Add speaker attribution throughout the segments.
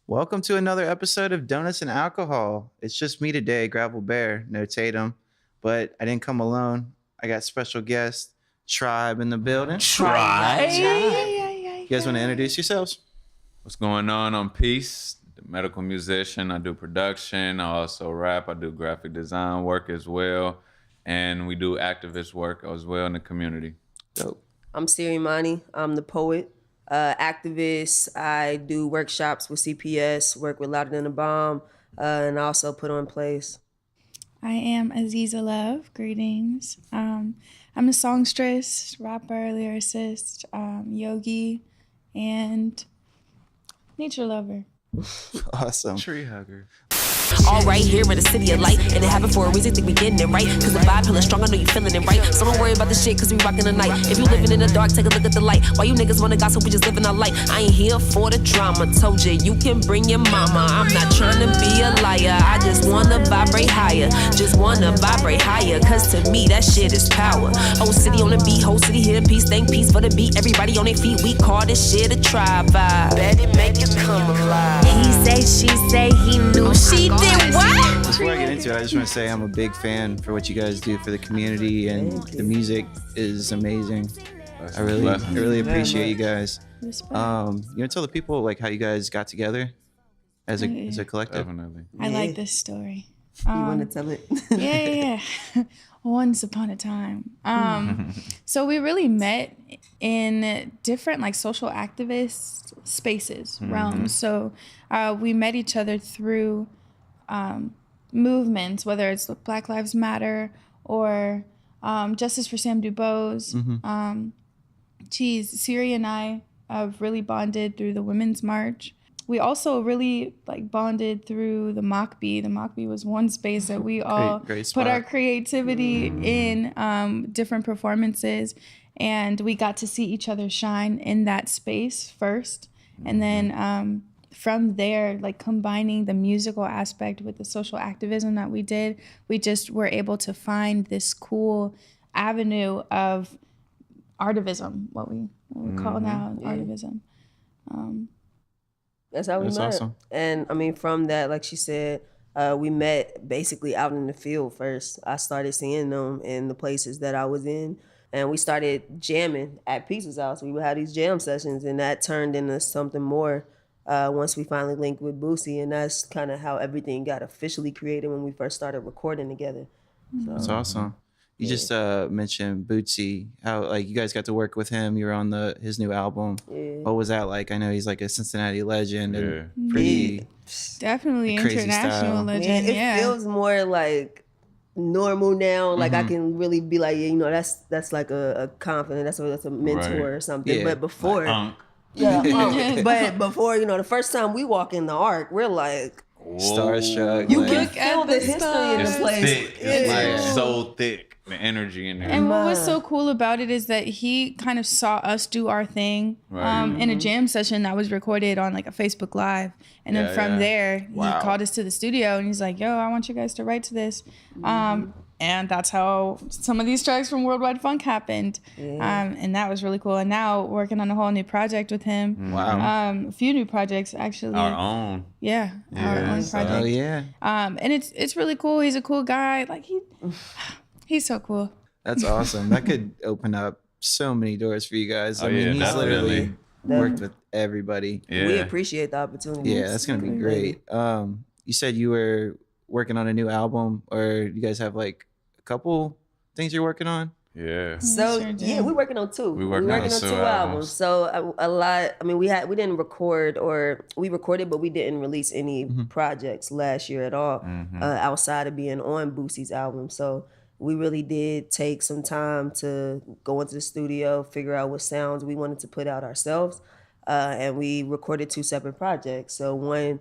Speaker 1: Welcome to another episode of Donuts and Alcohol. It's just me today, Gravel Bear, no Tatum, but I didn't come alone. I got special guest, TRIIBE in the building.
Speaker 2: TRIIBE?
Speaker 1: You guys want to introduce yourselves?
Speaker 3: What's going on? I'm Peace, the medical musician. I do production. I also rap. I do graphic design work as well. And we do activist work as well in the community.
Speaker 1: Dope.
Speaker 2: I'm Siri Imani. I'm the poet, activist. I do workshops with CPS, work with Louder Than a Bomb, and I also put on plays.
Speaker 4: I am Aziza Love. Greetings. I'm a songstress, rapper, lyricist, yogi, and nature lover.
Speaker 1: Awesome.
Speaker 3: Tree hugger.
Speaker 5: All right here in the city of light, and it happened for a reason, think we getting it right. Cause the vibe feeling strong, I know you feeling it right. So don't worry about the shit, cause we rockin' the night. If you living in the dark, take a look at the light. Why you niggas wanna gossip, we just living our life. I ain't here for the drama, told you can bring your mama. I'm not trying to be a liar, I just wanna vibrate higher. Just wanna vibrate higher, cause to me that shit is power. Whole city on the beat, whole city here in peace, thank peace for the beat. Everybody on their feet, we call this shit a tribe vibe. Better make it come alive. He say, she say, he knew, she did what?
Speaker 1: Before I get into it, I just want to say I'm a big fan for what you guys do for the community, and the music is amazing. I really appreciate you guys.
Speaker 4: Respect.
Speaker 1: You want to tell the people like how you guys got together as a collective?
Speaker 3: Definitely.
Speaker 4: I like this story.
Speaker 2: You want to tell it?
Speaker 4: Yeah. Once upon a time. So we really met in different like social activist spaces, realms. So we met each other through movements, whether it's Black Lives Matter or Justice for Sam DuBose. Siri and I have really bonded through the Women's March. We also really like bonded through the Mockbee. The Mockbee was one space that we all
Speaker 1: great
Speaker 4: put our
Speaker 1: spot.
Speaker 4: creativity in, different performances, and we got to see each other shine in that space first, and then from there, like combining the musical aspect with the social activism that we did, we just were able to find this cool avenue of artivism, what we call now artivism.
Speaker 2: That's how we
Speaker 1: That's
Speaker 2: met.
Speaker 1: awesome.
Speaker 2: And I mean, from that, like she said, we met basically out in the field first. I started seeing them in the places that I was in, and we started jamming at Peace's house. We would have these jam sessions, and that turned into something more once we finally linked with Boosie, and that's kind of how everything got officially created when we first started recording together. So,
Speaker 1: That's awesome. You just mentioned Bootsy, how like you guys got to work with him. You were on his new album.
Speaker 2: Yeah.
Speaker 1: What was that like? I know he's like a Cincinnati legend and
Speaker 3: Yeah.
Speaker 1: pretty.
Speaker 4: Definitely
Speaker 1: Crazy
Speaker 4: international
Speaker 1: style.
Speaker 4: legend.
Speaker 2: It
Speaker 4: Yeah.
Speaker 2: feels more like normal now. Like I can really be like, yeah, you know, that's like a confident, that's a mentor
Speaker 3: Right.
Speaker 2: or something.
Speaker 1: Yeah.
Speaker 2: But before,
Speaker 3: Unk.
Speaker 2: but before, you know, the first time we walk in the Ark, we're like,
Speaker 1: Starstruck.
Speaker 2: you
Speaker 1: like-
Speaker 2: can
Speaker 4: Look
Speaker 2: feel
Speaker 4: at
Speaker 2: the
Speaker 4: the
Speaker 2: history in
Speaker 4: stars.
Speaker 2: the
Speaker 3: It's
Speaker 2: place.
Speaker 3: thick. It's
Speaker 2: Yeah.
Speaker 3: like so thick. The energy in there.
Speaker 4: And what was so cool about it is that he kind of saw us do our thing in a jam session that was recorded on like a Facebook Live. And then
Speaker 3: Yeah,
Speaker 4: from
Speaker 3: yeah.
Speaker 4: there,
Speaker 3: Wow.
Speaker 4: he called us to the studio and he's like, yo, I want you guys to write to this. And that's how some of these tracks from Worldwide Funk happened. And that was really cool. And now working on a whole new project with him.
Speaker 1: Wow.
Speaker 4: A few new projects actually.
Speaker 3: Our own.
Speaker 4: Yeah, our own
Speaker 3: so-
Speaker 4: project.
Speaker 1: Oh yeah.
Speaker 4: And it's really cool. He's a cool guy. Like he's so cool.
Speaker 1: That's awesome. That could open up so many doors for you guys. I
Speaker 3: Oh,
Speaker 1: mean,
Speaker 3: yeah,
Speaker 1: he's
Speaker 3: definitely.
Speaker 1: literally worked with everybody.
Speaker 3: Yeah.
Speaker 2: We appreciate the opportunity.
Speaker 1: Yeah, that's gonna be great. You said you were working on a new album, or you guys have like a couple things you're working on?
Speaker 3: Yeah.
Speaker 2: So
Speaker 4: Sure do.
Speaker 2: yeah, we're working on two.
Speaker 3: We working on two
Speaker 2: two
Speaker 3: albums.
Speaker 2: So a lot. I mean, we didn't record, or we recorded, but we didn't release any projects last year at all, outside of being on Boosie's album. So we really did take some time to go into the studio, figure out what sounds we wanted to put out ourselves, and we recorded two separate projects. So one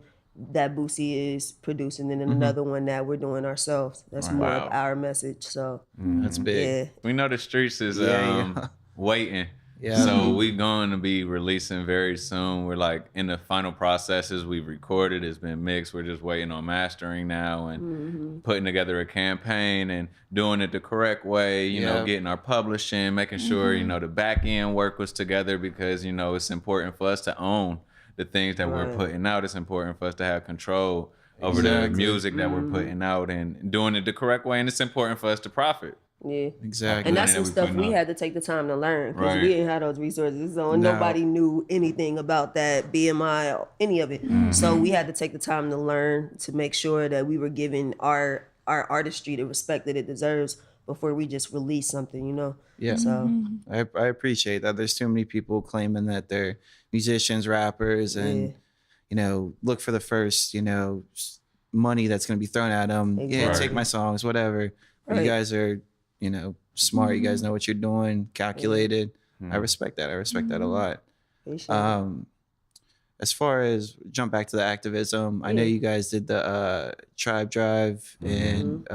Speaker 2: that Boosie is producing, and then another one that we're doing ourselves. That's more of our message. So
Speaker 1: That's big.
Speaker 2: yeah.
Speaker 3: We know the streets is
Speaker 1: Yeah.
Speaker 3: waiting.
Speaker 1: Yeah.
Speaker 3: So we going to be releasing very soon. We're like in the final processes. We've recorded, it's been mixed. We're just waiting on mastering now and putting together a campaign and doing it the correct way, you know, getting our publishing, making sure, you know, the back end work was together because, you know, it's important for us to own the things that we're putting out. It's important for us to have control over
Speaker 1: Exactly.
Speaker 3: the music that we're putting out and doing it the correct way. And it's important for us to profit.
Speaker 2: Yeah,
Speaker 1: Exactly.
Speaker 2: and that's some
Speaker 3: that we
Speaker 2: stuff
Speaker 3: putting
Speaker 2: we
Speaker 3: out.
Speaker 2: had to take the time to learn because
Speaker 3: Right.
Speaker 2: we didn't have those resources. So
Speaker 1: No.
Speaker 2: nobody knew anything about that BMI or any of it. So we had to take the time to learn to make sure that we were giving our artistry the respect that it deserves before we just release something, you know.
Speaker 1: Yeah.
Speaker 2: So
Speaker 1: I appreciate that. There's too many people claiming that they're musicians, rappers, and you know, look for the first, you know, money that's going to be thrown at them. Yeah,
Speaker 2: Exactly.
Speaker 1: take my songs, whatever. But you guys are, you know, smart. You guys know what you're doing, calculated. I respect that. I respect that a lot. As far as jump back to the activism, I know you guys did the TRIIBE drive and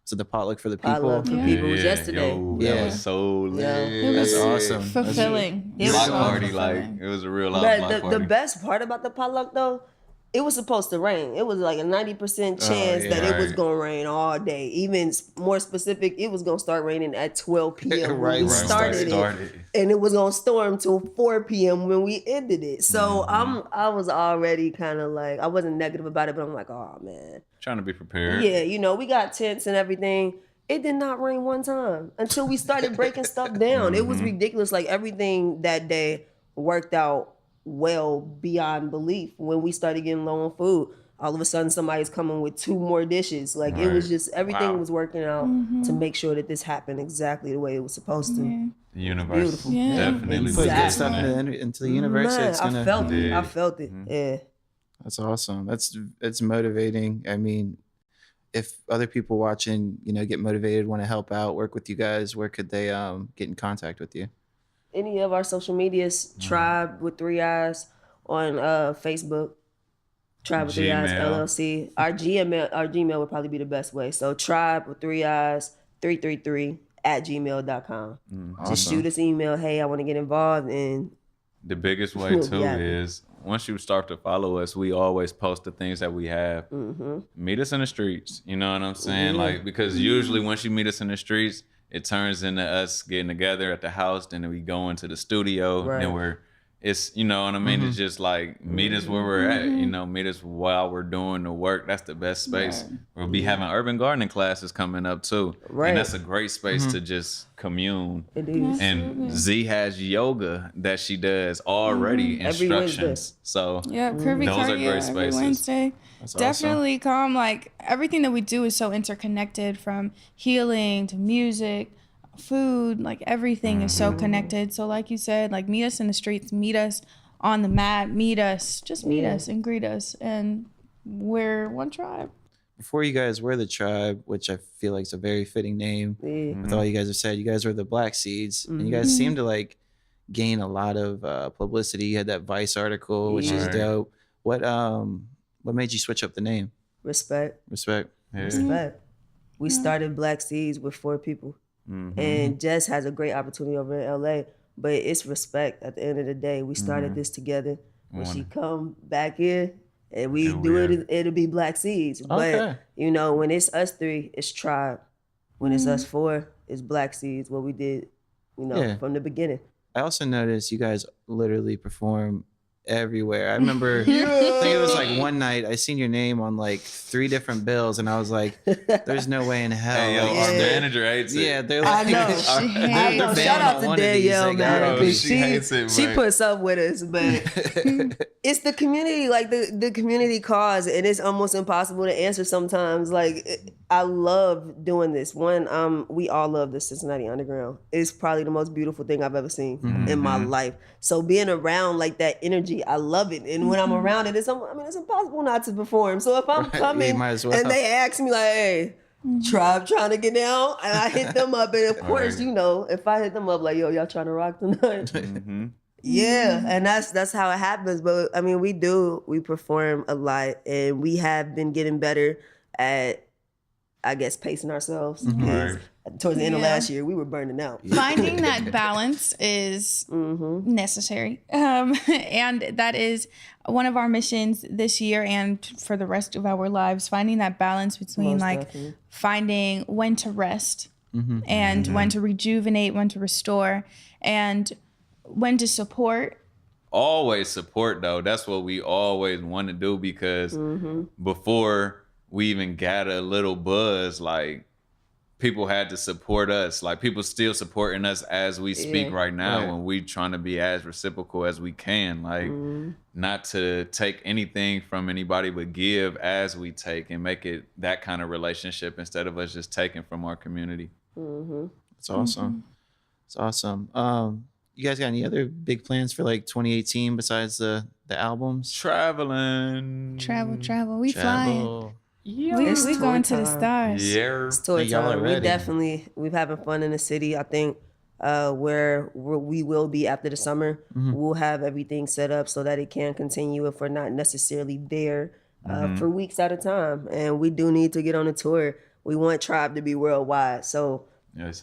Speaker 1: so the potluck for the people.
Speaker 2: Potluck for people was yesterday.
Speaker 3: Yo,
Speaker 1: Yeah.
Speaker 3: that was so lit.
Speaker 2: Yeah.
Speaker 1: That's awesome.
Speaker 4: Fulfilling.
Speaker 2: It was
Speaker 3: Block
Speaker 2: so
Speaker 3: party,
Speaker 4: fulfilling.
Speaker 3: like it was a real life
Speaker 2: But
Speaker 3: block
Speaker 2: the
Speaker 3: party.
Speaker 2: best part about the potluck though, it was supposed to rain. It was like a 90% chance that it was
Speaker 3: Right.
Speaker 2: gonna rain all day. Even more specific, it was gonna start raining at 12 p.m. when
Speaker 1: Right,
Speaker 2: we
Speaker 1: right.
Speaker 2: started it,
Speaker 3: Started.
Speaker 2: and it was gonna storm till 4 p.m. when we ended it. So I was already kind of like, I wasn't negative about it, but I'm like, oh man,
Speaker 3: Trying to be prepared.
Speaker 2: yeah, you know, we got tents and everything. It did not rain one time until we started breaking stuff down. It was ridiculous. Like everything that day worked out well beyond belief. When we started getting low on food, all of a sudden somebody's coming with 2 more dishes. Like it was just everything was working out to make sure that this happened exactly the way it was supposed to.
Speaker 3: The universe
Speaker 2: Beautiful.
Speaker 4: Yeah.
Speaker 3: definitely
Speaker 1: Put good
Speaker 2: Exactly.
Speaker 1: stuff into the universe.
Speaker 2: Man,
Speaker 1: It's gonna.
Speaker 2: I felt it. I
Speaker 3: Yeah.
Speaker 2: felt it. Yeah.
Speaker 1: That's awesome. It's motivating. I mean, if other people watching, you know, get motivated, want to help out, work with you guys, where could they get in contact with you?
Speaker 2: Any of our social medias, TRIIBE with 3 eyes on Facebook. TRIIBE with 3 eyes
Speaker 3: Gmail.
Speaker 2: LLC. Our Gmail would probably be the best way. So TRIIBE with 3 eyes 333 at gmail.com. Just shoot us an email. Hey, I want to get involved, and
Speaker 3: The biggest way too
Speaker 2: Yeah.
Speaker 3: is once you start to follow us, we always post the things that we have. Meet us in the streets. You know what I'm saying? Like, because usually once you meet us in the streets, it turns into us getting together at the house. Then we go into the studio.
Speaker 2: Right.
Speaker 3: Then it's, you know what I mean? It's just like, meet us where we're at, you know, meet us while we're doing the work. That's the best space. We'll be having urban gardening classes coming up too.
Speaker 2: Right.
Speaker 3: And that's a great space to just commune.
Speaker 2: it is.
Speaker 3: And Z has yoga that she does already,
Speaker 2: Every Wednesday.
Speaker 3: instructions. So
Speaker 4: Yeah, curvy
Speaker 3: Those are
Speaker 4: cardio
Speaker 3: great
Speaker 4: every
Speaker 3: spaces.
Speaker 4: Wednesday.
Speaker 1: That's
Speaker 4: Definitely come. Like everything that we do is so interconnected, from healing to music, food. Like everything is so connected. So like you said, like meet us in the streets, meet us on the mat, meet us and greet us, and we're one tribe.
Speaker 1: Before you guys were the TRIIBE, which I feel like is a very fitting name. With all you guys have said, you guys were the Black Seeds, and you guys seem to like gain a lot of publicity. You had that Vice article, which is
Speaker 3: Right.
Speaker 1: dope. What made you switch up the name?
Speaker 2: Respect.
Speaker 1: Respect.
Speaker 3: yeah.
Speaker 2: Respect. We started Black Seeds with 4 people. And Jess has a great opportunity over in LA, but it's respect at the end of the day. We started this together. When she come back here and we do it, it'll be Black Seeds.
Speaker 1: Okay.
Speaker 2: But, you know, when it's us 3, it's TRIIBE. When it's us 4, it's Black Seeds, what we did, you know,
Speaker 1: Yeah.
Speaker 2: from the beginning.
Speaker 1: I also noticed you guys literally perform everywhere. I remember, I think it was like one night I seen your name on like 3 different bills, and I was like, "There's no way in hell."
Speaker 3: Hey, yo,
Speaker 1: Like,
Speaker 3: our manager hates it.
Speaker 1: yeah, they're
Speaker 2: I
Speaker 1: like,
Speaker 2: know.
Speaker 4: She
Speaker 2: I
Speaker 4: hates
Speaker 2: know.
Speaker 4: it.
Speaker 2: Shout out
Speaker 1: on
Speaker 2: to
Speaker 1: one of these,
Speaker 2: Danielle,
Speaker 1: like,
Speaker 2: man.
Speaker 3: oh,
Speaker 2: 'cause
Speaker 3: she hates it,
Speaker 2: she
Speaker 3: man.
Speaker 2: puts up with us, but it's the community, like the community cause, and it's almost impossible to answer sometimes. Like, I love doing this. One, we all love the Cincinnati Underground. It's probably the most beautiful thing I've ever seen in my life. So being around like that energy, I love it. And when I'm around it, it's impossible not to perform. So if I'm
Speaker 1: You
Speaker 2: coming
Speaker 1: might as well.
Speaker 2: and they ask me like, hey, TRIIBE trying to get down, and I hit them up, and of course, you know, if I hit them up like, yo, y'all trying to rock tonight? Yeah, and that's how it happens. But I mean, we perform a lot, and we have been getting better at, I guess, pacing ourselves.
Speaker 3: Right.
Speaker 2: Towards the end of
Speaker 4: Yeah.
Speaker 2: last year, we were burning out.
Speaker 4: Finding that balance is necessary. And that is one of our missions this year and for the rest of our lives, finding that balance between
Speaker 2: Most
Speaker 4: like
Speaker 2: definitely.
Speaker 4: finding when to rest and when to rejuvenate, when to restore, and when to support
Speaker 3: always support though. That's what we always want to do, because before we even got a little buzz, like people had to support us. Like people still supporting us as we speak right now, when we trying to be as reciprocal as we can. Like not to take anything from anybody, but give as we take, and make it that kind of relationship instead of us just taking from our community.
Speaker 1: It's awesome. It's awesome. You guys got any other big plans for like 2018 besides the albums?
Speaker 3: Traveling.
Speaker 4: Travel. We flying.
Speaker 2: Yeah,
Speaker 4: we going to the stars.
Speaker 3: Yeah.
Speaker 2: It's tour
Speaker 1: Y'all are
Speaker 2: time. We're having fun in the city. I think where we will be after the summer, we'll have everything set up so that it can continue if we're not necessarily there for weeks at a time. And we do need to get on a tour. We want TRIIBE to be worldwide. So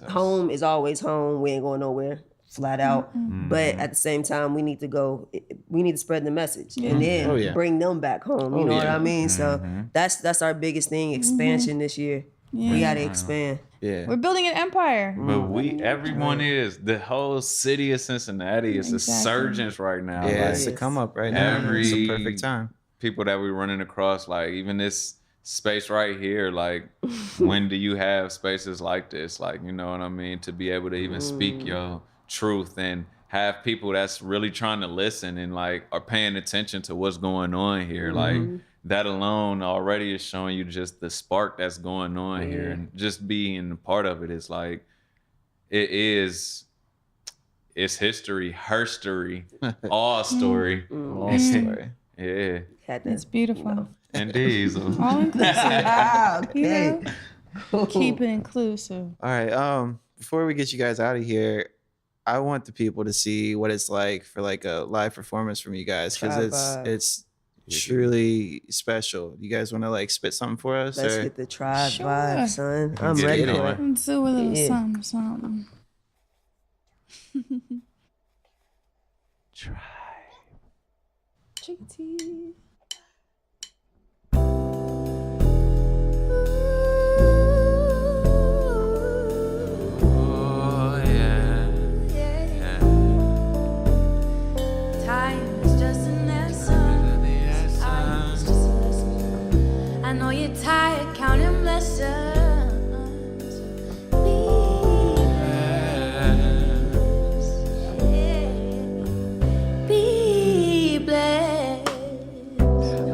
Speaker 2: home is always home. We ain't going nowhere, flat out. But at the same time, we need to spread the message and then bring them back home. You know what I mean? So that's our biggest thing, expansion this year. We got to expand.
Speaker 1: Yeah.
Speaker 4: We're building an empire.
Speaker 3: But everyone is. The whole city of Cincinnati is a surgence right now.
Speaker 1: Yeah,
Speaker 3: like,
Speaker 1: it's a come up right now. It's a perfect time.
Speaker 3: People that we're running across, like even this space right here, like when do you have spaces like this? Like, you know what I mean? To be able to even speak your truth and have people that's really trying to listen and like are paying attention to what's going on here. Like that alone already is showing you just the spark that's going on here, and just being a part of it is like, it's history, her story, all story.
Speaker 1: All story.
Speaker 3: Yeah.
Speaker 4: It's beautiful.
Speaker 3: Indeed.
Speaker 4: All inclusive.
Speaker 2: Okay.
Speaker 4: Keep it inclusive.
Speaker 1: All right. Before we get you guys out of here, I want the people to see what it's like for like a live performance from you guys, because it's truly special. You guys want to like spit something for us?
Speaker 2: Let's get the TRIIBE vibe, son. I'm
Speaker 3: Get
Speaker 2: ready
Speaker 3: it
Speaker 2: for
Speaker 3: on.
Speaker 2: it.
Speaker 4: Let's do a little something.
Speaker 3: Try.
Speaker 2: GT.
Speaker 3: Oh, yeah.
Speaker 6: Time is just an essence. Time is just a lesson. I know you're tired counting blessings. Be blessed.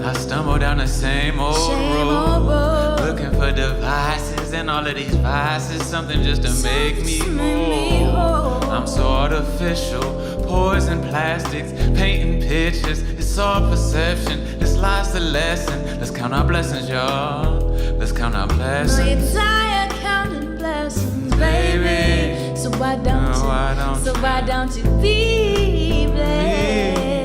Speaker 3: I stumble down the same old road, looking for devices and all of these vices, something just to make me whole. I'm so artificial, poison plastics, painting pictures. It's all perception. This life's a lesson. Let's count our blessings, y'all. Let's count our
Speaker 6: I know
Speaker 3: blessings.
Speaker 6: you're tired counting blessings, baby. So why don't you be blessed?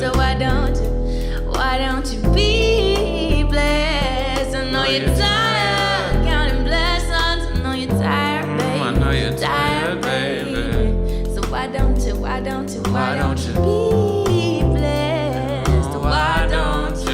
Speaker 6: So why don't you be blessed? I know you're tired counting blessings. I know you're tired, baby.
Speaker 3: I know you're tired, baby.
Speaker 6: So why don't you be blessed? Why don't you?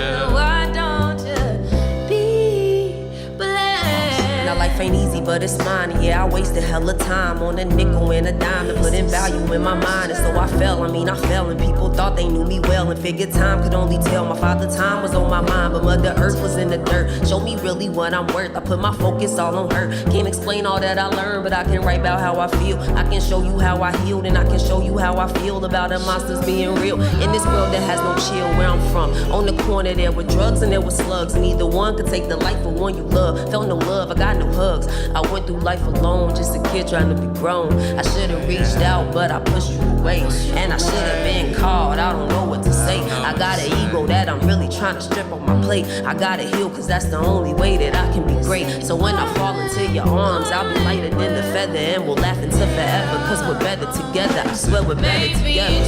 Speaker 2: Life ain't easy, but it's mine. Yeah, I wasted hella time on a nickel and a dime to put in value in my mind. And so I fell, and people thought they knew me well and figured time could only tell. My father time was on my mind, but Mother Earth was in the dirt. Show me really what I'm worth. I put my focus all on her. Can't explain all that I learned, but I can write about how I feel. I can show you how I healed, and I can show you how I feel about the monsters being real. In this world that has no chill, where I'm from, on the corner there were drugs and there were slugs. Neither one could take the life of one you love. Felt no love, I got no hugs. I went through life alone, just a kid trying to be grown. I should have reached out, but I pushed you away. And I should have been called, I don't know what to say. I got an ego that I'm really trying to strip off my plate. I gotta heal, cause that's the only way that I can be great. So when I fall into your arms, I'll be lighter than the feather, and we'll laugh until forever, cause we're better together. I swear we're better together.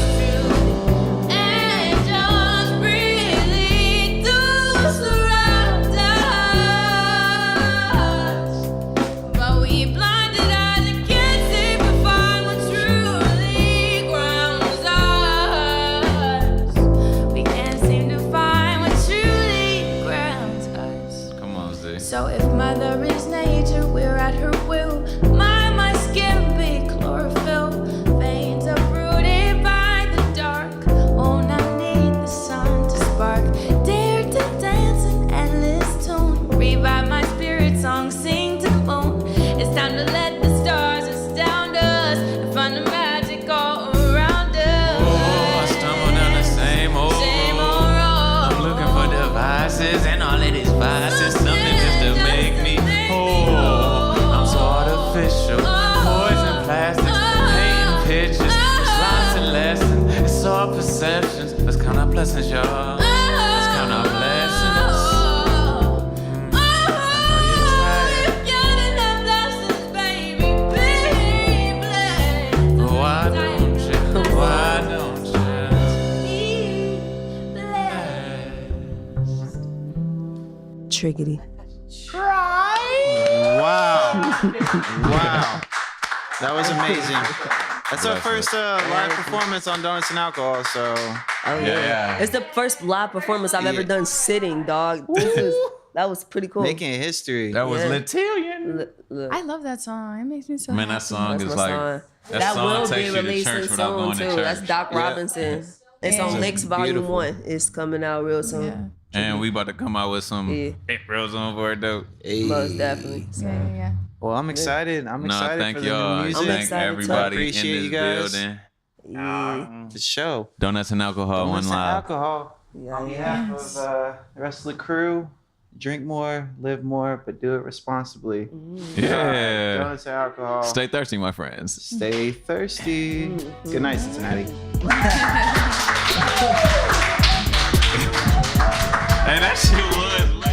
Speaker 6: So if mother is nature, we're at her will. My skin be chlorophyll. Veins uprooted by the
Speaker 3: Poison plastics, painting pictures, it's lots of lessons, it's all perceptions. Let's count our blessings, y'all. Let's count our blessings. Why don't you? Why don't you?
Speaker 2: Triggity.
Speaker 1: Wow. Wow. That was amazing. That's our first live performance on Donuts and Alcohol, so.
Speaker 2: Oh yeah.
Speaker 3: Yeah.
Speaker 2: It's the first live performance I've ever done sitting, dog. That was pretty cool.
Speaker 1: Making history.
Speaker 3: That was
Speaker 2: Yeah.
Speaker 3: Latillion.
Speaker 2: Look,
Speaker 4: I love that song. It makes me so
Speaker 3: Man, that
Speaker 4: happy.
Speaker 3: song
Speaker 2: that's
Speaker 3: is
Speaker 2: my
Speaker 3: like
Speaker 2: song.
Speaker 3: that
Speaker 2: That
Speaker 3: song
Speaker 2: will
Speaker 3: takes
Speaker 2: be
Speaker 3: you to
Speaker 2: releasing
Speaker 3: church without
Speaker 2: soon
Speaker 3: going
Speaker 2: too.
Speaker 3: to church.
Speaker 2: That's Doc Robinson. It's
Speaker 4: Yeah.
Speaker 2: on Licks Volume
Speaker 1: Beautiful.
Speaker 2: 1. It's coming out real soon.
Speaker 4: Yeah.
Speaker 3: And we about to come out with some
Speaker 2: Yeah.
Speaker 3: real on for it though.
Speaker 1: Hey.
Speaker 2: Most definitely. So,
Speaker 4: Yeah.
Speaker 1: Well, I'm excited. I'm
Speaker 3: No,
Speaker 1: excited
Speaker 3: thank
Speaker 1: for the
Speaker 3: y'all.
Speaker 1: new music.
Speaker 3: Thank
Speaker 2: excited too.
Speaker 3: everybody
Speaker 1: Appreciate
Speaker 3: in
Speaker 1: you
Speaker 3: this
Speaker 1: guys.
Speaker 3: building.
Speaker 2: yeah.
Speaker 1: The show.
Speaker 3: Donuts and Alcohol,
Speaker 1: Donuts
Speaker 3: one
Speaker 1: and
Speaker 3: live.
Speaker 1: Alcohol.
Speaker 2: Yeah,
Speaker 1: On
Speaker 2: yeah.
Speaker 1: behalf of the rest of the crew, drink more, live more, but do it responsibly.
Speaker 3: Yeah.
Speaker 1: Donuts and Alcohol.
Speaker 3: Stay thirsty, my friends.
Speaker 1: Stay thirsty. Good night, Cincinnati.
Speaker 3: Hey, that shit was lit.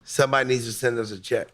Speaker 7: Somebody needs to send us a check.